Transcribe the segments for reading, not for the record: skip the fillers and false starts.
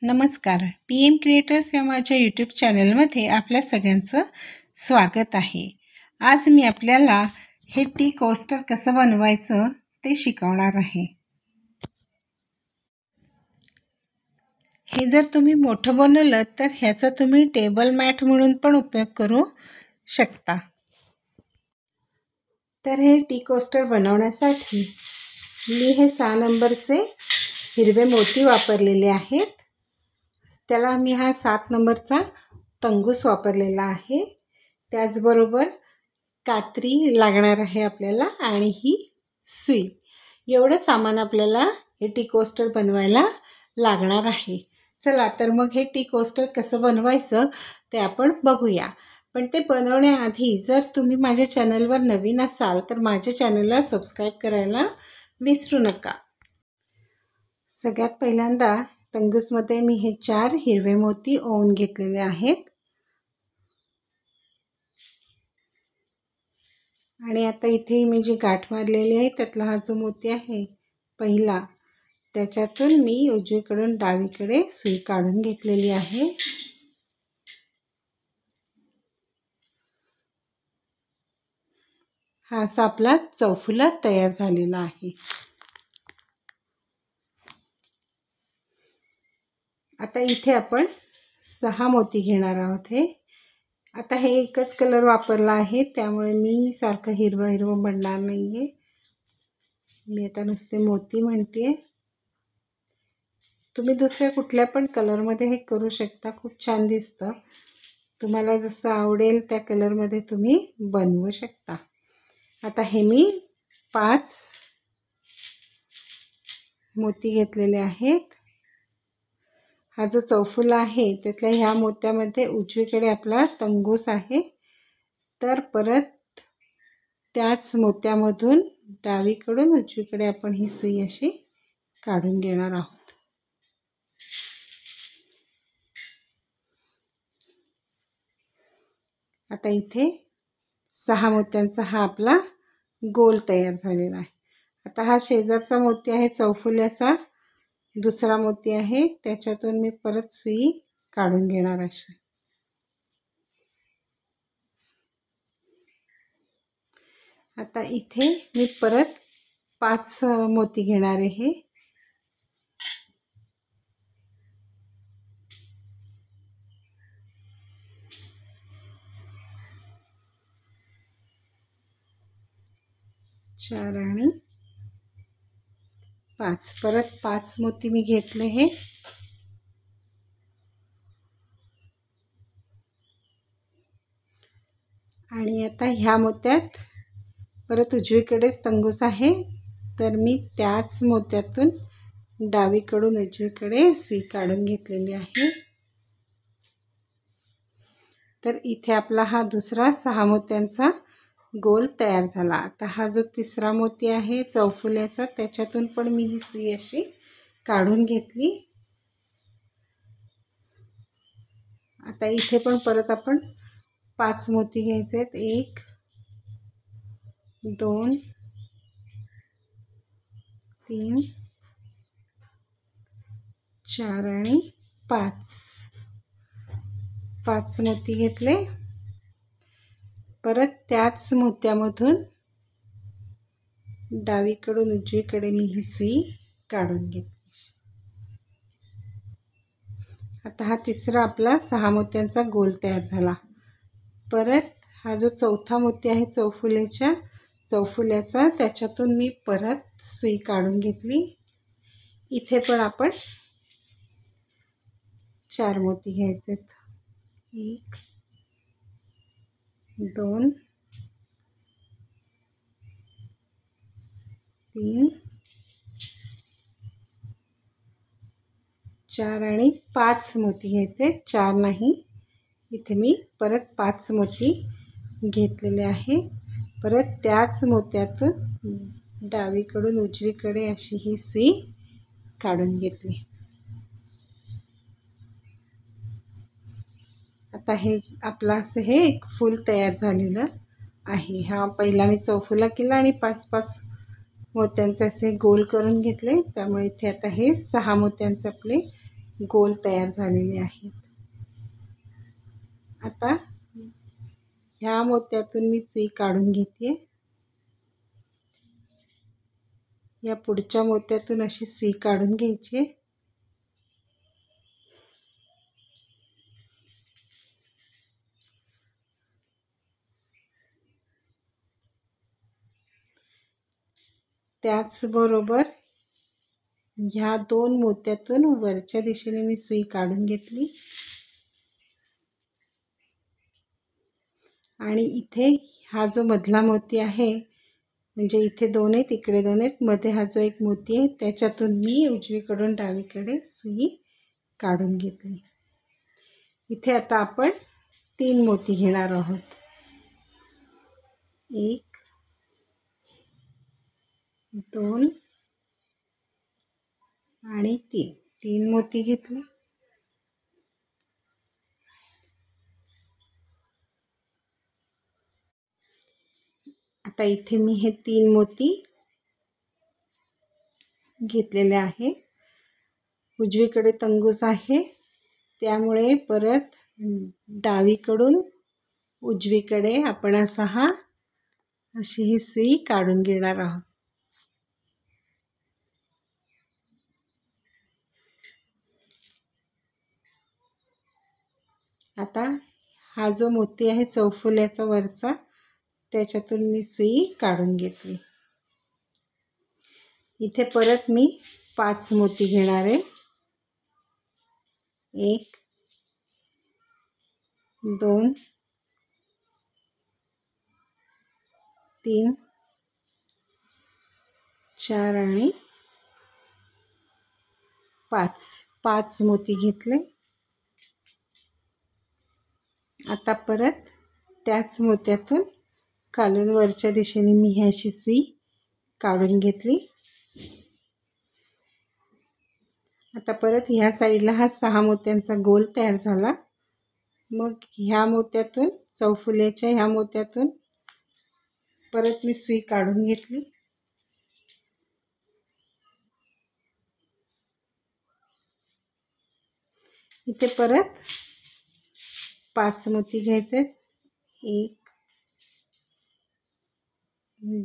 नमस्कार. PM creators या माझ्या यूट्यूब चॅनलमध्ये आपल्या सगळ्यांचं स्वागत आहे. आज मी आपल्याला हे टी कोस्टर कसं बनवायचं ते शिकवणार आहे. हे जर तुम्ही मोठं बनवलं तर ह्याचा तुम्ही टेबल मॅट म्हणून पण उपयोग करू शकता. तर हे टी कोस्टर बनवण्यासाठी मी हे 6 नंबरचे हिरवे मोती वापरलेले आहेत. त्याला मी हा 7 नंबरचा तंगूस वापरलेला आहे. त्याचबरोबर कात्री लागणार आहे आपल्याला आणि ही सुई. एवढं सामान आपल्याला हे टी कोस्टर बनवायला लागणार आहे. चला तर मग हे टी कोस्टर कसं बनवायचं ते आपण बघूया. पण ते बनवण्याआधी जर तुम्ही माझ्या चॅनलवर नवीन असाल तर माझ्या चॅनलला सबस्क्राईब करायला विसरू नका. सगळ्यात पहिल्यांदा तंगूसमध्ये मी हे 4 हिरवे मोती ओवून घेतलेले आहेत. आणि आता इथे मी जी गाठ मारलेली आहे त्यातला हा जो मोती आहे पहिला, त्याच्यातून मी उजवीकडून डावीकडे सुई काढून घेतलेली आहे. हा असा आपला चौफुला तयार झालेला आहे. आता इथे आपण 6 मोती घेणार आहोत. आता हे एकच कलर वापरला आहे त्यामुळे मी सारखं हिरवं हिरवं म्हणणार नाही आहे. मी आता नुसते मोती म्हणते. तुम्ही दुसऱ्या कुठल्या पण कलरमध्ये हे करू शकता. खूप छान दिसतं. तुम्हाला जसं आवडेल त्या कलरमध्ये तुम्ही बनवू शकता. आता हे मी 5 मोती घेतलेले आहेत. हा जो चौफुला आहे त्यातल्या ह्या मोत्यामध्ये उजवीकडे आपला तंगूस आहे. तर परत त्याच मोत्यामधून डावीकडून उजवीकडे आपण ही सुई अशी काढून घेणार आहोत. आता इथे 6 मोत्यांचा हा आपला गोल तयार झालेला आहे. आता हा शेजारचा मोती आहे चौफुल्याचा, दुसरा मोती आहे, त्याच्यातून मी परत सुई काढून घेणार अशी. आता इथे मी परत 5 मोती घेणार आहे. चार आणि 5, परत 5 मोती मी घेतले हे. आणि आता ह्या मोत्यात परत उजवीकडेच तंगूस आहे तर मी त्याच मोत्यातून डावीकडून उजवीकडे सुई काढून घेतलेली आहे. तर इथे आपला हा दुसरा 6 मोत्यांचा गोल तयार झाला. आता हा जो तिसरा मोती आहे चौफुल्याचा त्याच्यातून पण मी ही सुई अशी काढून घेतली. आता इथे पण परत आपण 5 मोती घ्यायचे आहेत. 1 2 3 4 आणि 5 मोती घेतले. परत त्याच मोत्यामधून डावीकडून उजवीकडे मी ही सुई काढून घेतली. आता हा तिसरा आपला 6 मोत्यांचा गोल तयार झाला. परत हा जो चौथा मोती आहे चौफुल्याचा त्याच्यातून मी परत सुई काढून घेतली. इथे पण आपण 4 मोती घ्यायचे आहेत. 1 2 3 4 आणि 5 मोती घ्यायचे. 4 नाही, इथे मी परत 5 मोती घेतलेले आहे. परत त्याच मोत्यातून डावीकडून उजवीकडे अशी ही सुई काढून घेतली. आता हे आपलं असं हे एक फूल तयार झालेलं आहे. हा पहिला मी चौफुला केला आणि 5-5 मोत्यांचे असे गोल करून घेतले. त्यामुळे इथे आता हे 6 मोत्यांचे आपले गोल तयार झालेले आहेत. आता ह्या मोत्यातून मी सुई काढून घेते. या पुढच्या मोत्यातून अशी सुई काढून घ्यायची. त्याचबरोबर ह्या दोन मोत्यातून वरच्या दिशेने मी सुई काढून घेतली आणि इथे हा जो मधला मोती आहे, म्हणजे इथे दोन आहेत, इकडे दोन आहेत, मध्ये हा जो एक मोती आहे त्याच्यातून मी उजवीकडून डावीकडे सुई काढून घेतली. इथे आता आपण 3 मोती घेणार आहोत. 1 2 आणि 3 मोती घेतले. आता इथे मी हे 3 मोती घेतलेले आहे. उजवीकडे तंगूस आहे, त्यामुळे परत डावीकडून उजवीकडे आपण अशी ही सुई काढून घेणार आहोत. आता हा जो मोती आहे चौफुल्याचा वरचा, त्याच्यातून मी सुई काढून घेतली. इथे परत मी 5 मोती घेणार आहे. 1 2 3 4 आणि 5 मोती घेतले. आता परत त्याच मोत्यातून खालून वरच्या दिशेने मी ही अशी सुई काढून घेतली. आता परत ह्या साईडला हा 6 मोत्यांचा गोल तयार झाला. मग ह्या मोत्यातून, चौफुल्याच्या ह्या मोत्यातून परत मी सुई काढून घेतली. इथे परत 5 मोती घ्यायचे. 1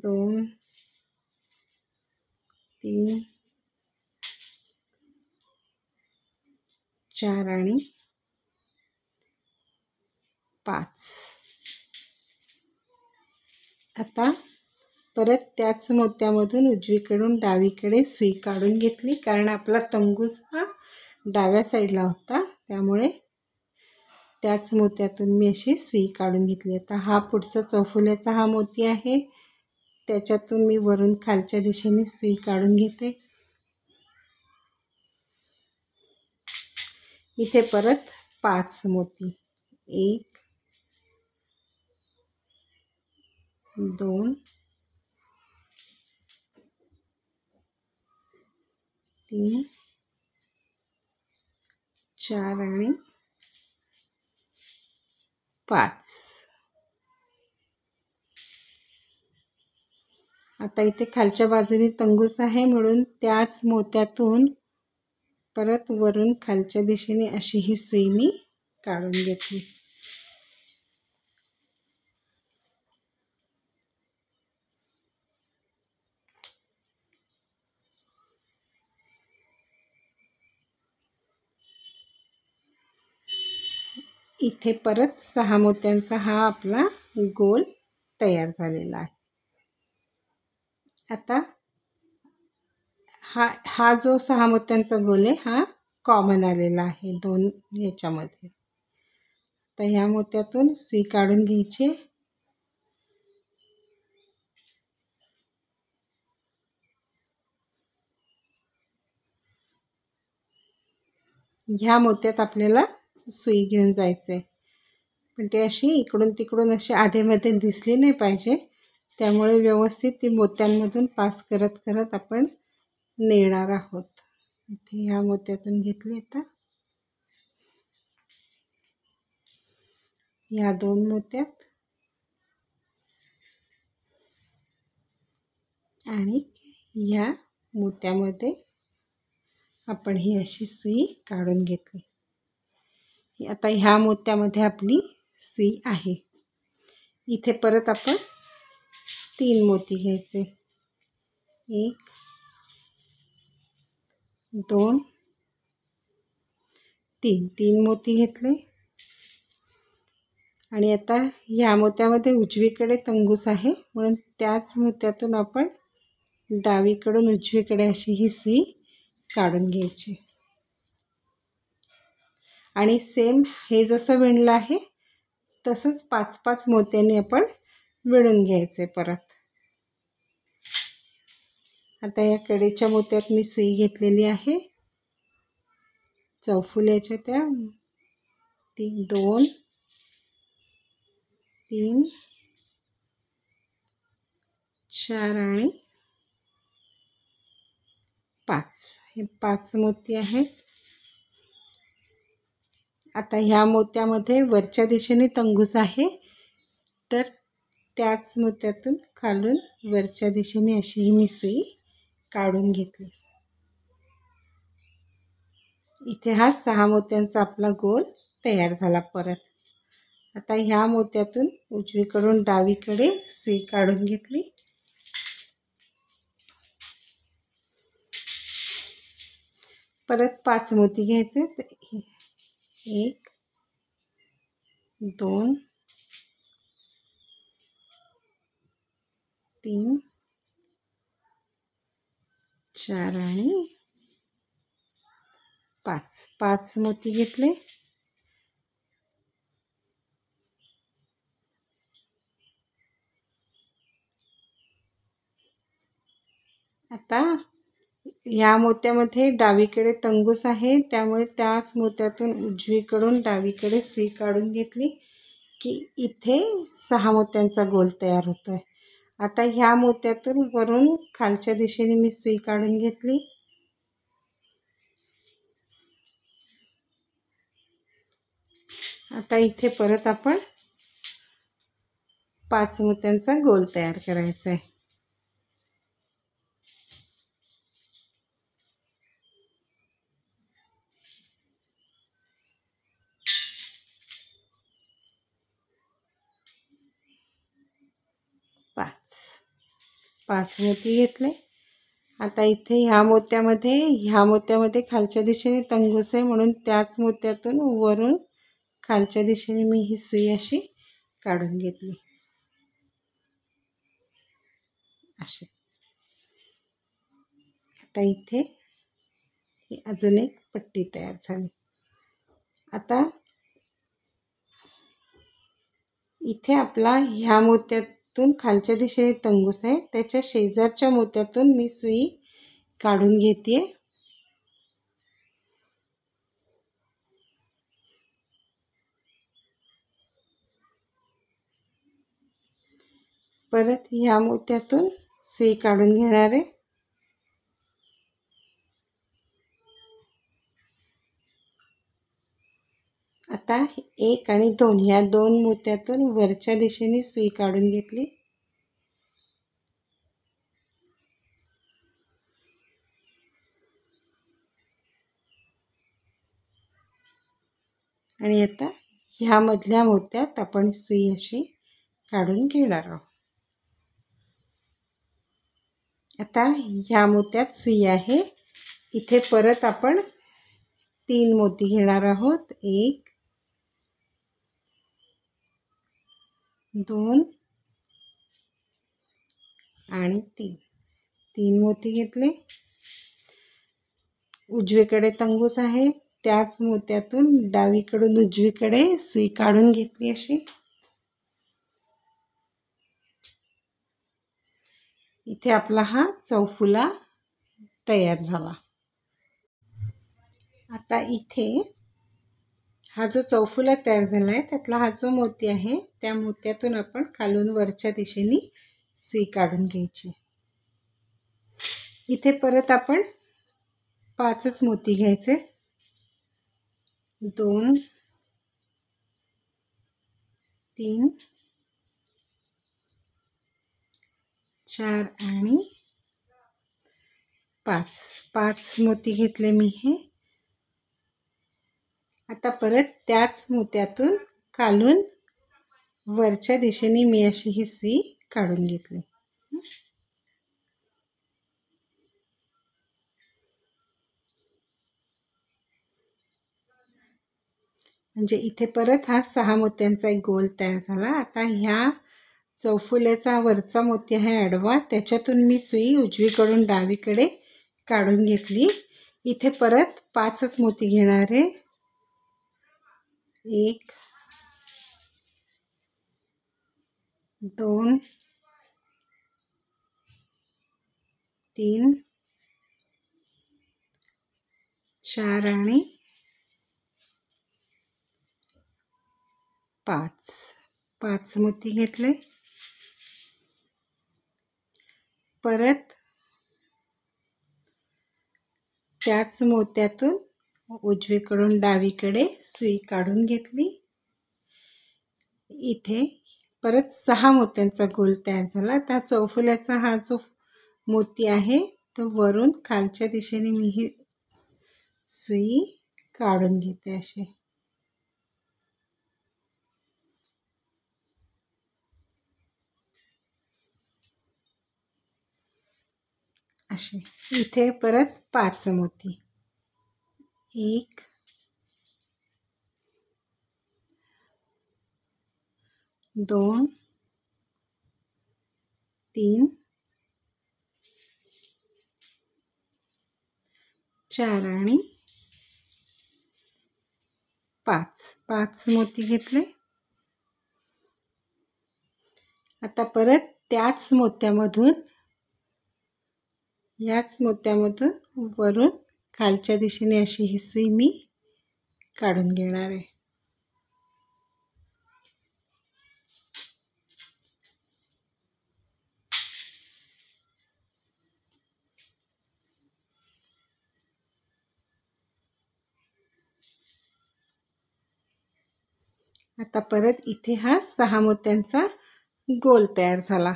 2 3 4 आणि 5. आता परत त्याच मोत्यामधून उजवीकडून डावीकडे सुई काढून घेतली, कारण आपला तंगूस हा डाव्या साईडला होता, त्यामुळे त्याच मोत्यातून मी अशी सुई काढून घेतली. आता हा पुढचा चौफुल्याचा हा मोती आहे, त्याच्यातून मी वरून खालच्या दिशेने सुई काढून घेते. इथे परत 5 मोती. 1 2 3 4 आणि 5. आता इथे खालच्या बाजूने तंगूस आहे, म्हणून त्याच मोत्यातून परत वरून खालच्या दिशेने अशी ही सुई मी काढून घेतली. इथे परत 6 मोत्यांचा हा आपला गोल तयार झालेला आहे. आता हा जो 6 मोत्यांचा गोल आहे, हा कॉमन आलेला आहे दोन ह्याच्यामध्ये. तर ह्या मोत्यातून सुई काढून घ्यायची. ह्या मोत्यात आपल्याला सुई घेऊन जायचं आहे, पण ते अशी इकडून तिकडून अशी आधेमध्ये दिसली नाही पाहिजे, त्यामुळे व्यवस्थित ती मोत्यांमधून पास करत करत आपण नेणार आहोत. इथे ह्या मोत्यातून घेतली. आता ह्या 2 मोत्यात आणि ह्या मोत्यामध्ये आपण ही अशी सुई काढून घेतली। आता ह्या मोत्यामध्ये आपली सुई आहे। इथे परत आपण 3 मोती घ्यायचे, 1 2 3 मोती घेतले आणि आता ह्या मोत्यामध्ये उजवीकडे तंगूस आहे म्हणून त्याच मोत्यातून आपण डावीकडून उजवीकडे अशी ही सुई काढून घ्यायची आणि सेम हे जसं विणलं आहे तसंच 5-5 मोत्यांनी आपण विणून घ्यायचे परत। आता या कडेच्या मोत्यात मी सुई घेतलेली आहे, चौफुल्याच्या त्या 2 3 4 आणि 5 हे 5 मोती आहेत। आता ह्या मोत्यामध्ये वरच्या दिशेने तंगूस आहे तर त्याच मोत्यातून खालून वरच्या दिशेने अशी ही मी सुई काढून घेतली। इथे हा 6 मोत्यांचा आपला गोल तयार झाला। परत आता ह्या मोत्यातून उजवीकडून डावीकडे सुई काढून घेतली, परत 5 मोती घ्यायचे, 1 2 3 4 आणि 5 मोती घेतले। आता या मोत्यामध्ये डावीकडे तंगूस आहे त्यामुळे त्याच मोत्यातून उजवीकडून डावीकडे सुई काढून घेतली की इथे 6 मोत्यांचा गोल तयार होतोय। आता ह्या मोत्यातून वरून खालच्या दिशेने मी सुई काढून घेतली, आता इथे परत आपण 5 मोत्यांचा गोल तयार करायचा आहे। पाच मोती घेतले। आता इथे ह्या मोत्यामध्ये खालच्या दिशेने तंगूस आहे म्हणून त्याच मोत्यातून वरून खालच्या दिशेने मी ही सुई अशी काढून घेतली अशी। आता इथे अजून एक पट्टी तयार झाली। आता इथे आपला ह्या मोत्यातून खालच्या दिशेने तंगूस आहे त्याच्या शेजारच्या मोत्यातून मी सुई काढून घेते, परत ह्या मोत्यातून सुई काढून घेणार आहे, आता 1 आणि 2 ह्या 2 मोत्यातून वरच्या दिशेने सुई काढून घेतली आणि आता ह्या मधल्या मोत्यात आपण सुई अशी काढून घेणार आहोत। आता ह्या मोत्यात सुई आहे, इथे परत आपण 3 मोती घेणार आहोत, 1 2 आणि 3 मोती घेतले। उजवीकडे तंगूस आहे त्याच मोत्यातून डावीकडून उजवीकडे सुई काढून घेतली अशी। इथे आपला हा चौफुला तयार झाला। आता इथे हा जो चौफुला तयार झाला आहे त्यातला हा जो मोती आहे त्या मोत्यातून आपण खालून वरच्या दिशेने सुई काढून घ्यायची। इथे परत आपण 5च मोती घ्यायचे, 2 3 4 आणि पाच मोती घेतले मी हे. आता परत त्याच मोत्यातून खालून वरच्या दिशेने मी अशी ही सुई काढून घेतली. म्हणजे इथे परत हा 6 मोत्यांचा एक गोल तयार झाला. आता ह्या चौफुल्याचा वरचा मोती आहे आडवा, त्याच्यातून मी सुई उजवीकडून डावीकडे काढून घेतली. इथे परत 5च मोती घेणार आहे. 1 2 3 4 आणि 5 मोती घेतले. परत त्याच मोत्यातून उजवीकडून डावीकडे सुई काढून घेतली. इथे परत 6 मोत्यांचा गोल तयार झाला. त्या चौफुल्याचा हा जो मोती आहे तो वरून खालच्या दिशेने मी ही सुई काढून घेते अशी. इथे परत 5 मोती. 1 2 3 4 आणि 5 मोती घेतले. आता परत याच मोत्यामधून वरून खालच्या दिशेने अशी ही सुई मी काढून घेणार आहे. आता परत इथे हा 6 मोत्यांचा गोल तयार झाला.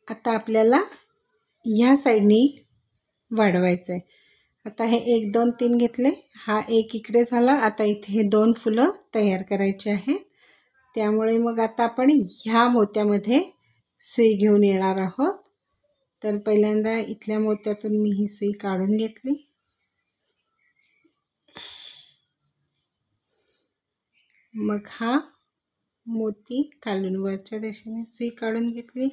आता आपल्याला ह्या साईडनी वाढवायचं आहे. आता हे 1 2 3 घेतले. हा एक इकडे झाला. आता इथे हे 2 फुलं तयार करायचे आहेत. त्यामुळे मग आता आपण ह्या मोत्यामध्ये सुई घेऊन येणार आहोत. तर पहिल्यांदा इथल्या मोत्यातून मी ही सुई काढून घेतली. मग हा मोती खालून वरच्या दिशेने सुई काढून घेतली.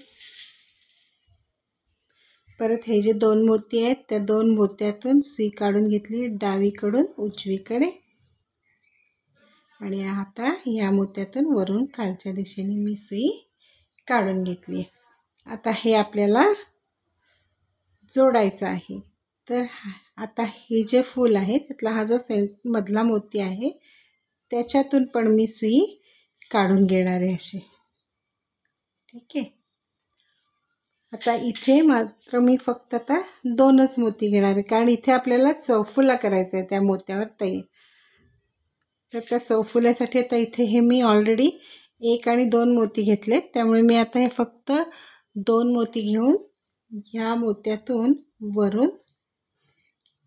परत हे जे 2 मोती आहेत त्या 2 मोत्यातून सुई काढून घेतली डावीकडून उजवीकडे. आणि आता ह्या मोत्यातून वरून खालच्या दिशेने मी सुई काढून घेतली. आता हे आपल्याला जोडायचं आहे. तर आता हे जे फूल आहे त्यातला हा जो मधला मोती आहे त्याच्यातून पण मी सुई काढून घेणार आहे अशी. ठीक आहे. आता इथे मात्र मी फक्त आता 2च मोती घेणार आहे, कारण इथे आपल्याला चौफुला करायचा आहे त्या मोत्यावर तयार. तर त्या चौफुल्यासाठी आता इथे हे मी ऑलरेडी 1 आणि 2 मोती घेतलेत. त्यामुळे मी आता हे फक्त 2 मोती घेऊन ह्या मोत्यातून वरून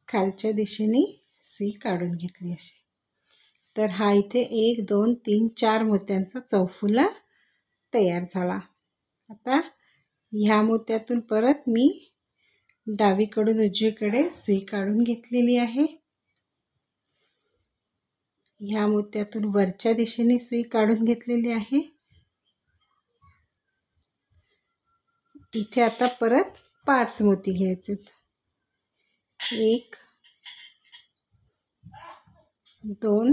खालच्या दिशेने सुई काढून घेतली अशी. तर हा इथे 1 2 3 4 मोत्यांचा चौफुला तयार झाला. आता ह्या मोत्यातून परत मी डावीकडून उजवीकडे सुई काढून घेतलेली आहे. ह्या मोत्यातून वरच्या दिशेने सुई काढून घेतलेली आहे. इथे आता परत 5 मोती घ्यायचे. 1 2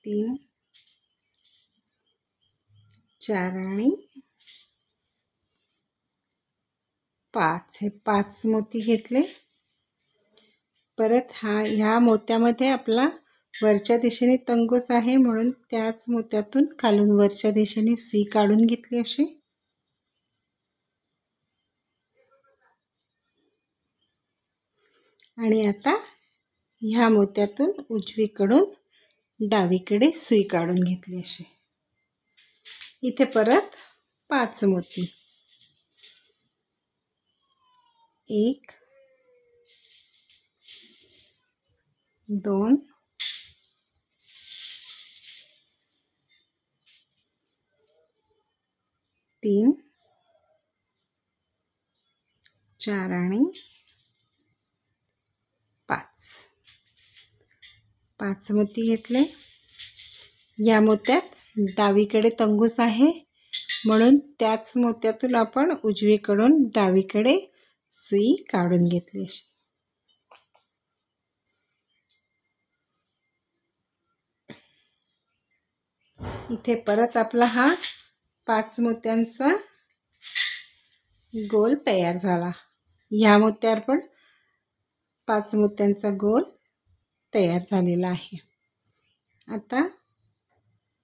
3 4 आणि 5 हे 5 मोती घेतले. परत ह्या मोत्यामध्ये आपला वरच्या दिशेने तंगूस आहे म्हणून त्याच मोत्यातून खालून वरच्या दिशेने सुई काढून घेतली अशी. आणि आता ह्या मोत्यातून उजवीकडून डावीकडे सुई काढून घेतली अशी. इथे परत 5 मोती. 1 2 3 4 आणि 5 मोती घेतले. या मोत्यात डावीकडे तंगूस आहे, म्हणून त्याच मोत्यातून आपण उजवीकडून डावीकडे सुई काढून घेतली. इथे परत आपला हा 5 मोत्यांचा गोल तयार झाला. ह्या मोत्यावर पण 5 मोत्यांचा गोल तयार झालेला आहे. आता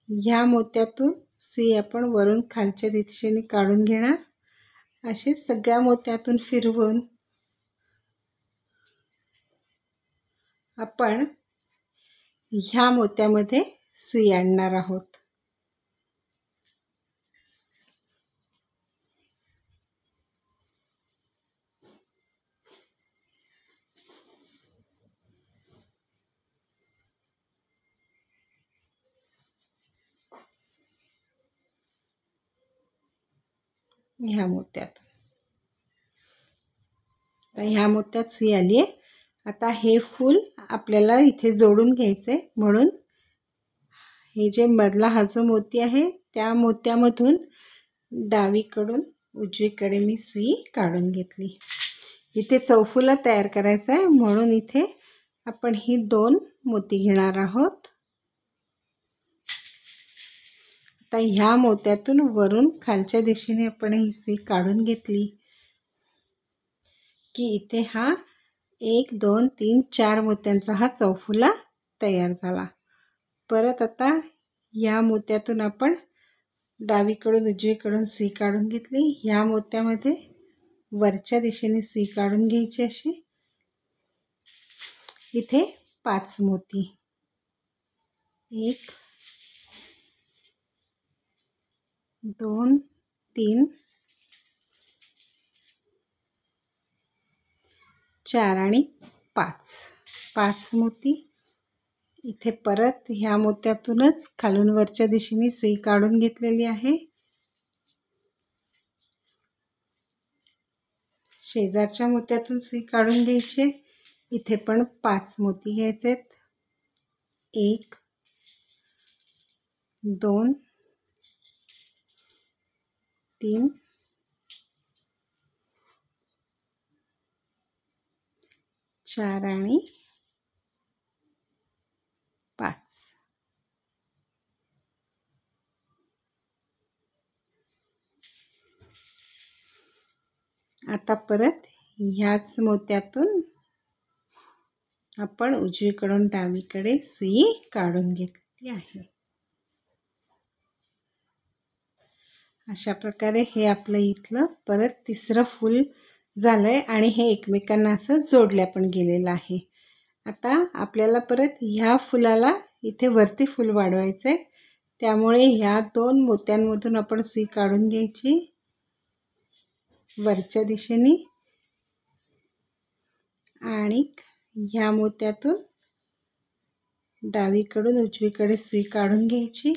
ह्या मोत्यातून सुई आपण वरून खालच्या दिशेने काढून घेणार. असे सगळ्या मोत्यातून फिरवून आपण ह्या मोत्यामध्ये सुई आणणार आहोत. ह्या मोत्यात ह्या मोत्यात सुई आली आहे. आता हे फूल आपल्याला इथे जोडून घ्यायचे, म्हणून हे जे मधला हा जो मोती आहे त्या मोत्यामधून डावीकडून उजवीकडे मी सुई काढून घेतली. इथे चौफुला तयार करायचा आहे, म्हणून इथे आपण ही 2 मोती घेणार आहोत. आता ह्या मोत्यातून वरून खालच्या दिशेने आपण ही सुई काढून घेतली की इथे हा 1 2 3 4 मोत्यांचा हा चौफुला तयार झाला. परत आता या मोत्यातून आपण डावीकडून उजवीकडून सुई काढून घेतली. ह्या मोत्यामध्ये वरच्या दिशेने सुई काढून घ्यायची अशी. इथे 5 मोती, 1 2 3 4 आणि 5 मोती. इथे परत ह्या मोत्यातूनच खालून वरच्या दिशेने सुई काढून घेतलेली आहे. शेजारच्या मोत्यातून सुई काढून घ्यायची. इथे पण 5 मोती घ्यायचेत. 1 2 3 4 आणि 5. आता परत ह्याच मोत्यातून आपण उजवीकडून डावीकडे सुई काढून घेतली आहे. अशा प्रकारे हे आपलं इथलं परत तिसरं फूल झालंय आणि हे एकमेकांना असं जोडल्या पण गेलेलं आहे. आता आपल्याला परत ह्या फुलाला इथे वरती फूल वाढवायचं आहे, त्यामुळे ह्या 2 मोत्यांमधून आपण सुई काढून घ्यायची वरच्या दिशेने आणि ह्या मोत्यातून डावीकडून उजवीकडे सुई काढून घ्यायची.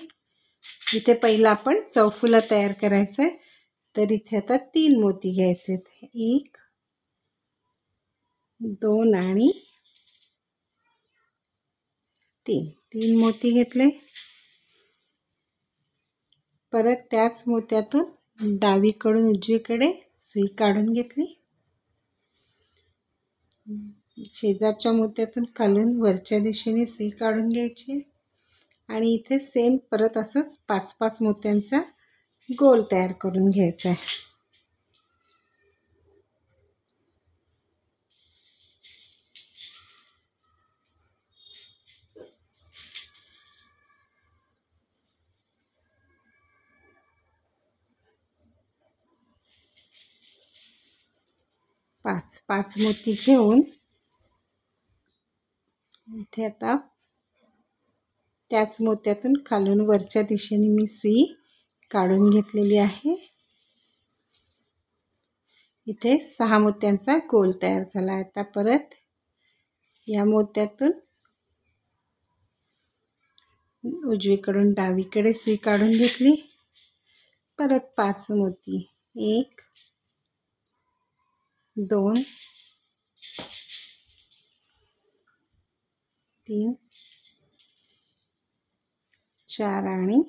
इथे पहिला आपण चौफुला तयार करायचं आहे, तर इथे आता 3 मोती घ्यायचे. 1 2 आणि 3 मोती घेतले. परत त्याच मोत्यातून डावीकडून उजवीकडे सुई काढून घेतली. शेजारच्या मोत्यातून खालून वरच्या दिशेने सुई काढून घ्यायची आणि इथे सेम परत असंच 5 मोत्यांचा गोल तयार करून घ्यायचा आहे. पाच मोती घेऊन इथे आता त्याच मोत्यातून खालून वरच्या दिशेने मी सुई काढून घेतलेली आहे. इथे 6 मोत्यांचा गोल तयार झाला. आता परत या मोत्यातून उजवीकडून डावीकडे सुई काढून घेतली. परत 5 मोती, 1 2 3 4 आणि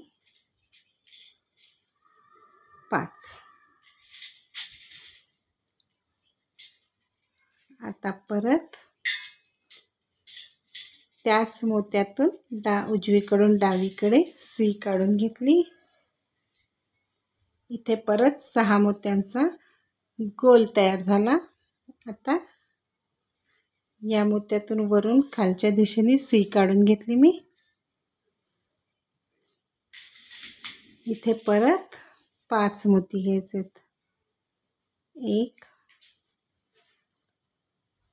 5. आता परत त्याच मोत्यातून उजवीकडून डावीकडे सुई काढून घेतली. इथे परत 6 मोत्यांचा गोल तयार झाला. आता या मोत्यातून वरून खालच्या दिशेने सुई काढून घेतली मी. इथे परत 5 मोती घ्यायचेत. 1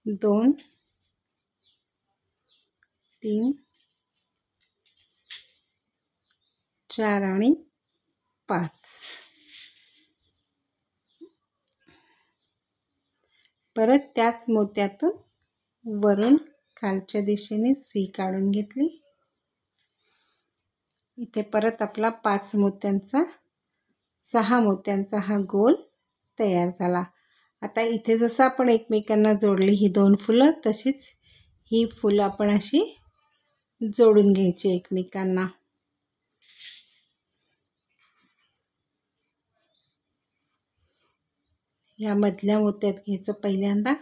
2 3 4 आणि 5. परत त्याच मोत्यातून वरून खालच्या दिशेने सुई काढून घेतली. इथे परत आपला 5 मोत्यांचा 6 मोत्यांचा हा गोल तयार झाला. आता इथे जसं आपण एकमेकांना जोडली ही 2 फुलं, तशीच ही फुलं आपण अशी जोडून घ्यायची एकमेकांना. या मधल्या मोत्यात घ्यायचं पहिल्यांदा.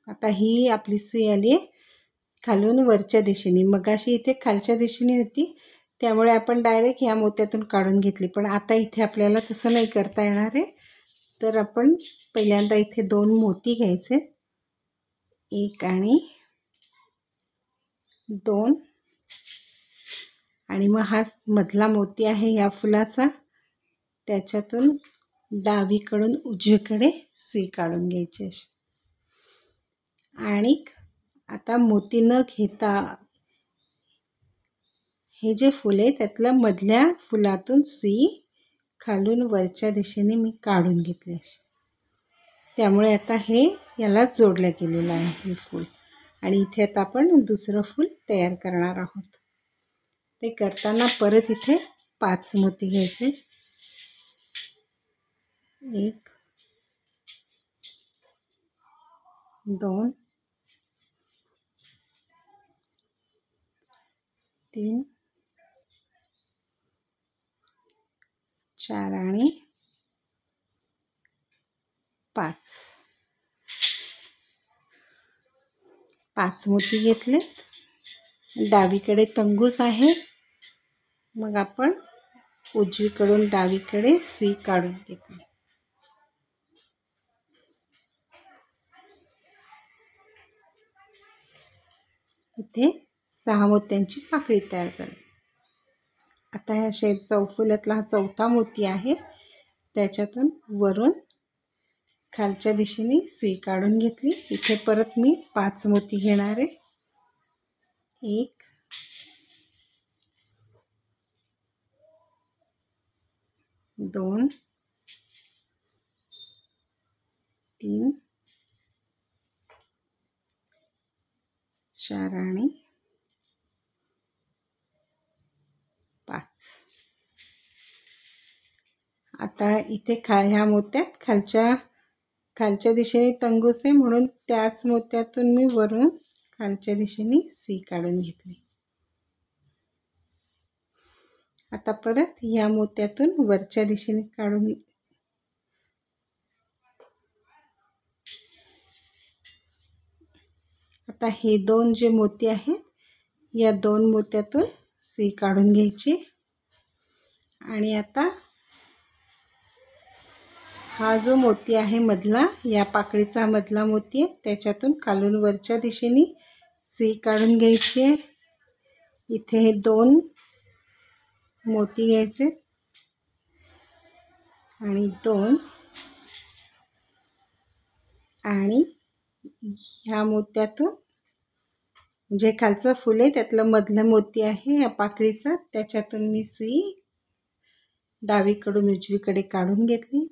आता ही आपली सुई आली आहे खालून वरच्या दिशेने. मगाशी इथे खालच्या दिशेने होती, त्यामुळे आपण डायरेक्ट ह्या मोत्यातून काढून घेतली. पण आता इथे आपल्याला तसं नाही करता येणार आहे. तर आपण पहिल्यांदा इथे 2 मोती घ्यायचे, 1 आणि 2, आणि मग हा मधला मोती आहे या फुलाचा, त्याच्यातून डावीकडून उजवीकडे सुई काढून घ्यायची अशी. आणि आता मोती न घेता हे जे फुल आहे त्यातल्या मधल्या फुलातून सुई खालून वरच्या दिशेने मी काढून घेतली अशी. त्यामुळे आता हे याला जोडलं गेलेलं आहे हे फूल. आणि इथे आता आपण दुसरं फूल तयार करणार आहोत. ते करताना परत इथे 5 मोती घ्यायचे, 1 2 3 4 आणि 5. 5 मोती घेतले. डावीकडे तंगूस आहे, मग आपण उजवीकडून डावीकडे सुई काढून घेतली. इथे 6 मोत्यांची पाकळी तयार झाली. आता ह्या चौफुल्यातला हा 4था मोती आहे, त्याच्यातून वरून खालच्या दिशेने सुई काढून घेतली. इथे परत मी 5 मोती घेणार आहे, 1 2 3 4 आणि 5. आता इथे ह्या मोत्यात खालच्या दिशेने तंगूस आहे, म्हणून त्याच मोत्यातून मी वरून खालच्या दिशेने सुई काढून घेतली. आता परत या मोत्यातून वरच्या दिशेने काढून आता हे 2 जे मोती आहेत या 2 मोत्यातून सुई काढून घ्यायची. आणि आता हा जो मोती आहे मधला, या पाकळीचा मधला मोती आहे, त्याच्यातून खालून वरच्या दिशेने सुई काढून घ्यायची आहे. इथे हे 2 मोती घ्यायचे आणि 2, आणि ह्या मोत्यातून जे खालचं फूल आहे त्यातलं मधलं मोती आहे या पाकळीचा, त्याच्यातून मी सुई डावीकडून उजवीकडे काढून घेतली.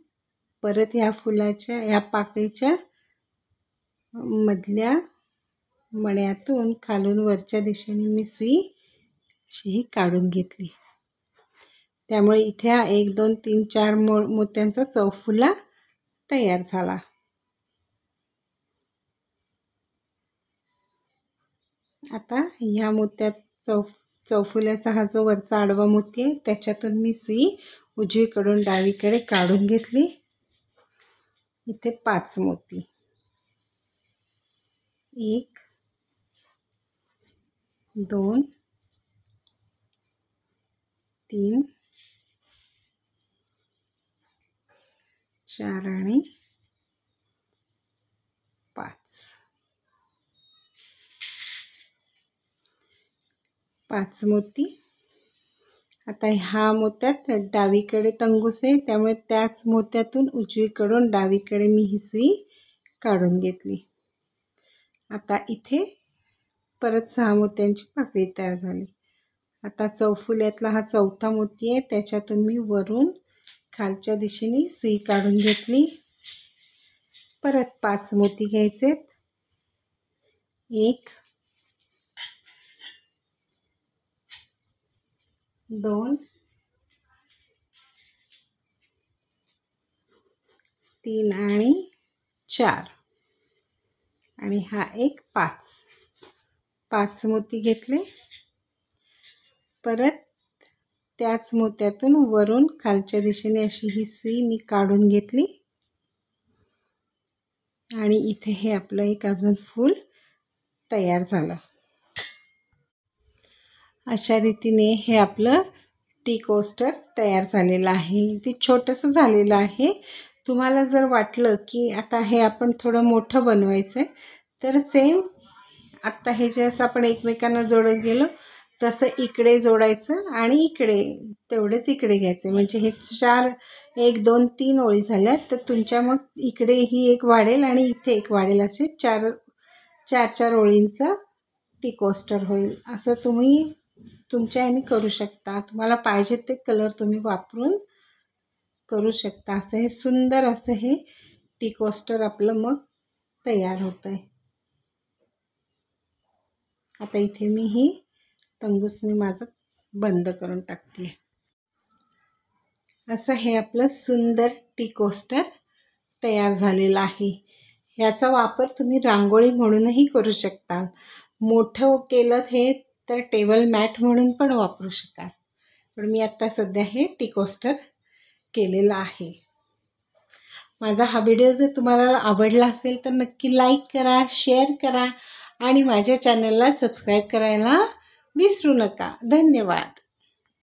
परत ह्या फुलाच्या ह्या पाकळीच्या मधल्या मण्यातून खालून वरच्या दिशेने मी सुई अशी काढून घेतली. त्यामुळे इथे हा 1 2 3 4 मोत्यांचा चौफुला तयार झाला. आता ह्या मोत्यात चौफुल्याचा हा जो वरचा आडवा मोती आहे त्याच्यातून मी सुई उजवीकडून डावीकडे काढून घेतली. इथे 5 मोती, 1 2 3 4 आणि 5 मोती. आता ह्या मोत्यात डावीकडे तंगूस आहे त्यामुळे त्याच मोत्यातून उजवीकडून डावीकडे मी ही सुई काढून घेतली. आता इथे परत 6 मोत्यांची पाकळी तयार झाली. आता चौफुल्यातला हा चौथा मोती आहे त्याच्यातून मी वरून खालच्या दिशेने सुई काढून घेतली. परत 5 मोती घ्यायचे, 1 2 3 आणि 4 आणि हा एक 5 मोती घेतले. परत त्याच मोत्यातून वरून खालच्या दिशेने अशी ही सुई मी काढून घेतली आणि इथे हे आपलं एक अजून फूल तयार झालं. अशा रीतीने हे आपलं टी कोस्टर तयार झालेलं आहे. ते छोटंसं झालेलं आहे. तुम्हाला जर वाटलं की आता हे आपण थोडं मोठं बनवायचं आहे तर सेम आत्ता हे जे असं आपण एकमेकांना जोडत गेलो तसं इकडे जोडायचं आणि इकडे तेवढेच इकडे घ्यायचे. म्हणजे हे 4 1 2 3 ओळी झाल्या तर तुमच्या मग इकडे ही एक वाढेल आणि इथे एक वाढेल, असे 4 ओळींचं टी कोस्टर होईल. असं तुम्ही तुमच्या ह्याने करू शकता. तुम्हाला पाहिजे ते कलर तुम्ही वापरून करू शकता. असं हे सुंदर असं हे टी कोस्टर आपलं मग तयार होतं आहे. आता इथे मी ही तंगूस मी माझं बंद करून टाकते. असं हे आपलं सुंदर टी कोस्टर तयार झालेलं आहे. ह्याचा वापर तुम्ही रांगोळी म्हणूनही करू शकता. मोठं केलं हे तर टेबल मॅट म्हणून पण वापरू शकाल. पण मी आत्ता सध्या हे टी कोस्टर केलेलं आहे. माझा हा व्हिडिओ जर तुम्हाला आवडला असेल तर नक्की लाईक करा, शेअर करा आणि माझ्या चॅनलला सबस्क्राईब करायला विसरू नका. धन्यवाद.